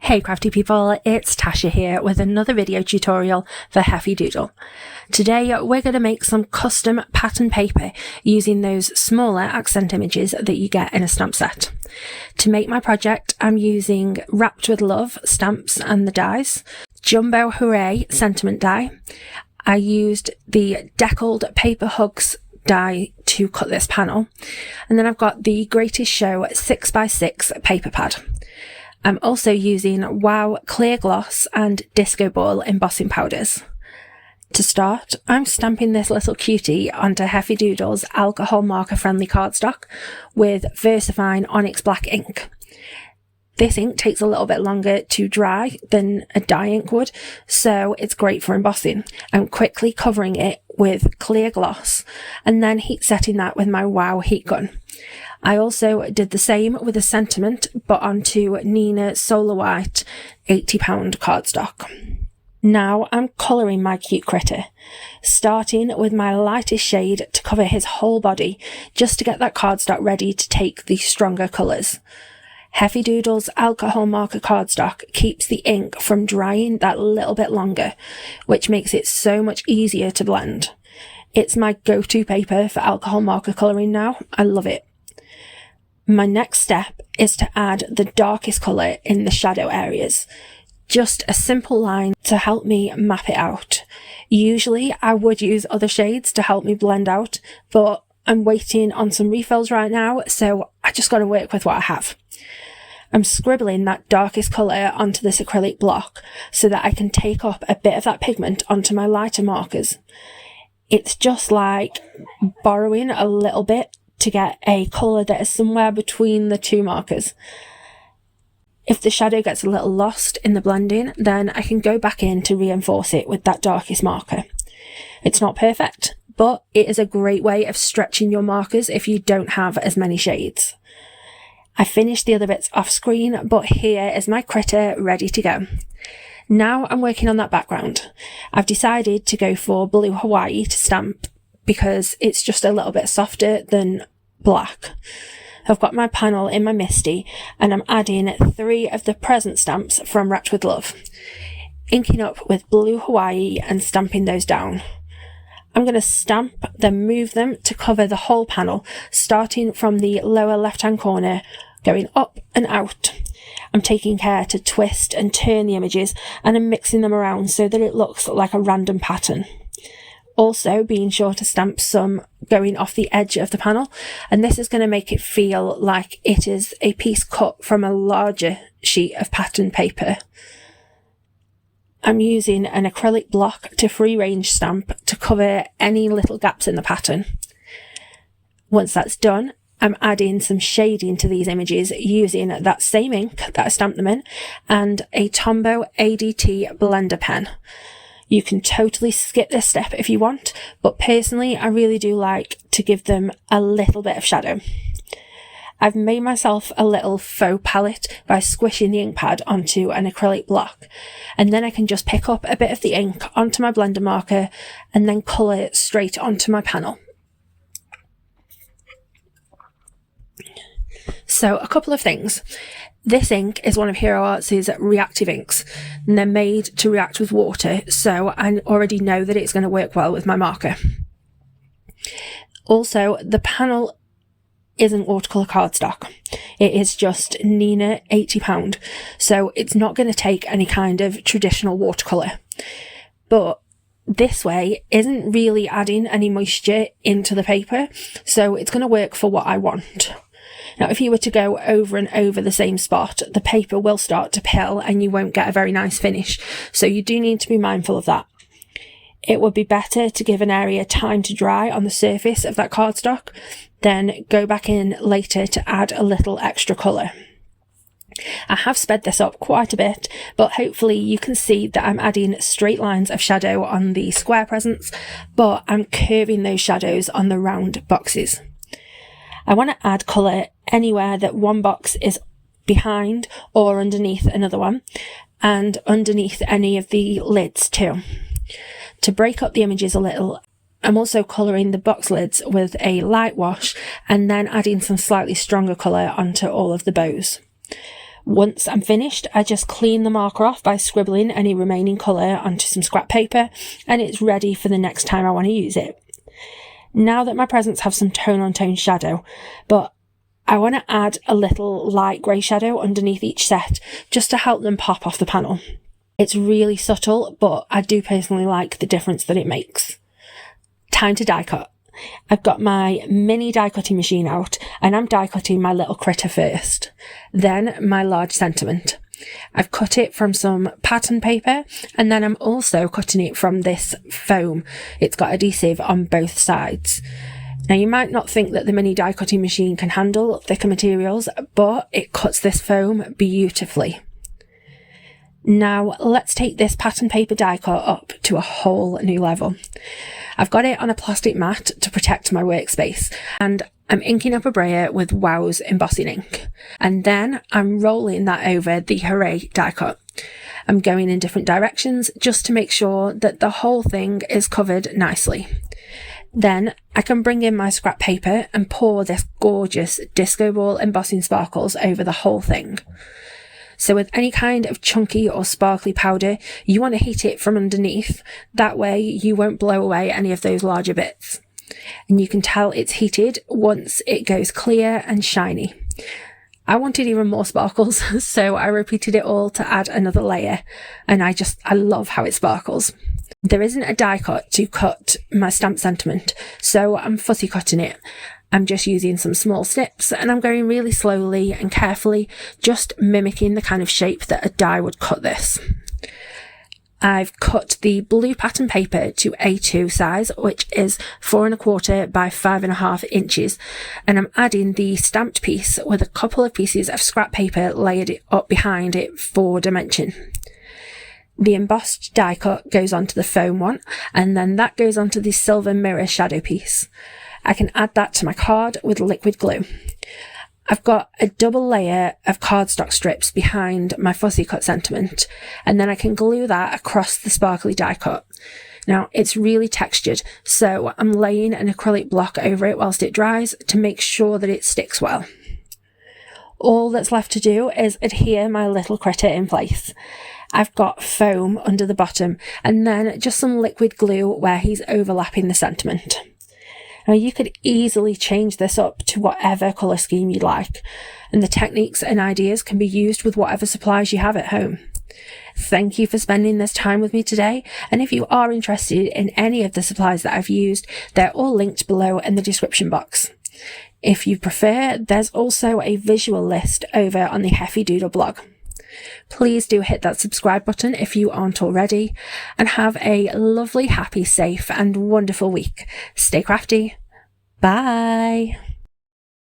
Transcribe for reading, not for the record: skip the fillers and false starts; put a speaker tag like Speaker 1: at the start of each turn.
Speaker 1: Hey crafty people, it's Tasha here with another video tutorial for Heffy Doodle. Today we're going to make some custom pattern paper using those smaller accent images that you get in a stamp set. To make my project I'm using Wrapped with Love stamps and the dies, Jumbo Hooray sentiment die. I used the Deckled Paper Hugs die to cut this panel, and then I've got the Greatest Show 6x6 paper pad. I'm also using Wow Clear Gloss and Disco Ball embossing powders. To start, I'm stamping this little cutie onto Heffy Doodle's alcohol marker friendly cardstock with VersaFine Onyx Black ink. This ink takes a little bit longer to dry than a dye ink would, so it's great for embossing. I'm quickly covering it with clear gloss and then heat setting that with my Wow heat gun. I also did the same with a sentiment, but onto Nina Solar White 80-pound cardstock. Now I'm colouring my cute critter, starting with my lightest shade to cover his whole body, just to get that cardstock ready to take the stronger colours. Heffy Doodle's alcohol marker cardstock keeps the ink from drying that little bit longer, which makes it so much easier to blend. It's my go-to paper for alcohol marker colouring now. I love it. My next step is to add the darkest colour in the shadow areas. Just a simple line to help me map it out. Usually I would use other shades to help me blend out, but I'm waiting on some refills right now, so I just got to work with what I have. I'm scribbling that darkest colour onto this acrylic block so that I can take up a bit of that pigment onto my lighter markers. It's just like borrowing a little bit to get a colour that is somewhere between the two markers. If the shadow gets a little lost in the blending, then I can go back in to reinforce it with that darkest marker. It's not perfect, but it is a great way of stretching your markers if you don't have as many shades. I finished the other bits off screen, but here is my critter ready to go. Now I'm working on that background. I've decided to go for Blue Hawaii to stamp because it's just a little bit softer than black. I've got my panel in my Misty and I'm adding 3 of the present stamps from Wrapped with Love, inking up with Blue Hawaii and stamping those down. I'm going to stamp, then move them to cover the whole panel, starting from the lower left-hand corner, going up and out. I'm taking care to twist and turn the images and I'm mixing them around so that it looks like a random pattern. Also being sure to stamp some going off the edge of the panel, and this is going to make it feel like it is a piece cut from a larger sheet of pattern paper. I'm using an acrylic block to free range stamp to cover any little gaps in the pattern. Once that's done, I'm adding some shading to these images using that same ink that I stamped them in and a Tombow ABT Blender pen. You can totally skip this step if you want, but personally I really do like to give them a little bit of shadow. I've made myself a little faux palette by squishing the ink pad onto an acrylic block, and then I can just pick up a bit of the ink onto my blender marker and then colour it straight onto my panel. So a couple of things. This ink is one of Hero Arts' reactive inks, and they're made to react with water, so I already know that it's going to work well with my marker. Also, the panel isn't watercolour cardstock. It is just Nina 80-pound, so it's not going to take any kind of traditional watercolour. But this way isn't really adding any moisture into the paper, so it's going to work for what I want. Now, if you were to go over and over the same spot, the paper will start to pill and you won't get a very nice finish. So you do need to be mindful of that. It would be better to give an area time to dry on the surface of that cardstock, then go back in later to add a little extra colour. I have sped this up quite a bit, but hopefully you can see that I'm adding straight lines of shadow on the square presents, but I'm curving those shadows on the round boxes. I want to add colour anywhere that one box is behind or underneath another one, and underneath any of the lids too. To break up the images a little, I'm also colouring the box lids with a light wash and then adding some slightly stronger colour onto all of the bows. Once I'm finished, I just clean the marker off by scribbling any remaining colour onto some scrap paper, and it's ready for the next time I want to use it. Now that my presents have some tone-on-tone shadow, but I want to add a little light grey shadow underneath each set, just to help them pop off the panel. It's really subtle, but I do personally like the difference that it makes. Time to die cut. I've got my mini die cutting machine out, and I'm die cutting my little critter first, then my large sentiment. I've cut it from some pattern paper, and then I'm also cutting it from this foam. It's got adhesive on both sides. Now, you might not think that the mini die cutting machine can handle thicker materials, but it cuts this foam beautifully. Now, let's take this pattern paper die cut up to a whole new level. I've got it on a plastic mat to protect my workspace, and I'm inking up a brayer with Wow's embossing ink. And then I'm rolling that over the Hooray die cut. I'm going in different directions just to make sure that the whole thing is covered nicely. Then I can bring in my scrap paper and pour this gorgeous disco ball embossing sparkles over the whole thing. So with any kind of chunky or sparkly powder, you want to heat it from underneath. That way you won't blow away any of those larger bits. And you can tell it's heated once it goes clear and shiny. I wanted even more sparkles, so I repeated it all to add another layer. And I love how it sparkles. There isn't a die cut to cut my stamp sentiment, so I'm fussy cutting it. I'm just using some small snips, and I'm going really slowly and carefully, just mimicking the kind of shape that a die would cut this. I've cut the blue pattern paper to A2 size, which is 4¼ by 5½ inches, and I'm adding the stamped piece with a couple of pieces of scrap paper layered up behind it for dimension. The embossed die cut goes onto the foam one, and then that goes onto the silver mirror shadow piece. I can add that to my card with liquid glue. I've got a double layer of cardstock strips behind my fussy cut sentiment, and then I can glue that across the sparkly die cut. Now, it's really textured, so I'm laying an acrylic block over it whilst it dries to make sure that it sticks well. All that's left to do is adhere my little critter in place. I've got foam under the bottom, and then just some liquid glue where he's overlapping the sentiment. Now, you could easily change this up to whatever colour scheme you like, and the techniques and ideas can be used with whatever supplies you have at home. Thank you for spending this time with me today, and if you are interested in any of the supplies that I've used, they're all linked below in the description box. If you prefer, there's also a visual list over on the Heffy Doodle blog. Please do hit that subscribe button if you aren't already, and have a lovely, happy, safe and wonderful week. Stay crafty. Bye.